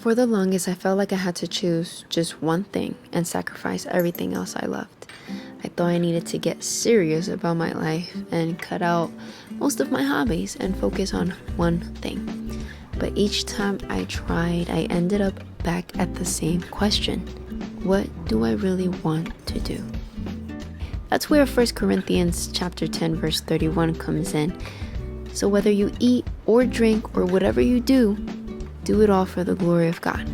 For the longest, I felt like I had to choose just one thing and sacrifice everything else I loved. I thought I needed to get serious about my life and cut out most of my hobbies and focus on one thing. But each time I tried, I ended up back at the same question. What do I really want to do? That's where 1 Corinthians chapter 10 verse 31 comes in. So whether you eat or drink or whatever you do it all for the glory of God.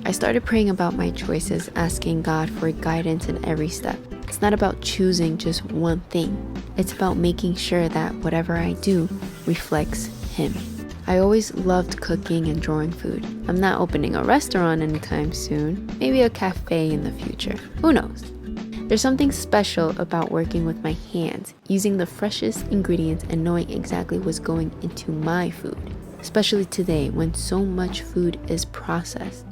I started praying about my choices, asking God for guidance in every step. It's not about choosing just one thing. It's about making sure that whatever I do reflects Him. I always loved cooking and drawing food. I'm not opening a restaurant anytime soon. Maybe a cafe in the future. Who knows? There's something special about working with my hands, using the freshest ingredients and knowing exactly what's going into my food. Especially today when so much food is processed.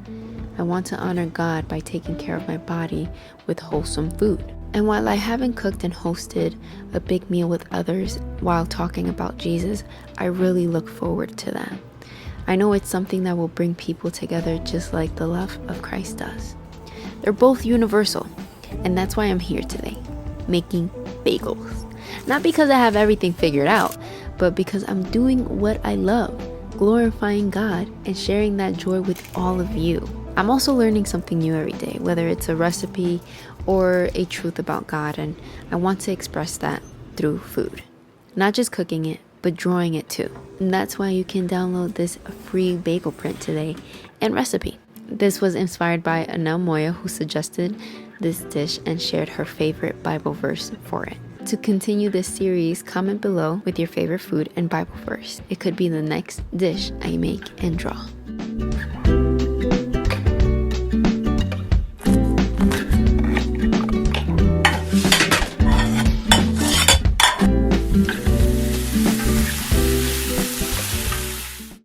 I want to honor God by taking care of my body with wholesome food. And while I haven't cooked and hosted a big meal with others while talking about Jesus, I really look forward to that. I know it's something that will bring people together just like the love of Christ does. They're both universal, and that's why I'm here today, making bagels. Not because I have everything figured out, but because I'm doing what I love, glorifying God and sharing that joy with all of you. I'm also learning something new every day, whether it's a recipe or a truth about God, and I want to express that through food. Not just cooking it, but drawing it too. And that's why you can download this free bagel print today and recipe. This was inspired by Anel Moya, who suggested this dish and shared her favorite Bible verse for it. To continue this series, comment below with your favorite food and Bible verse. It could be the next dish I make and draw.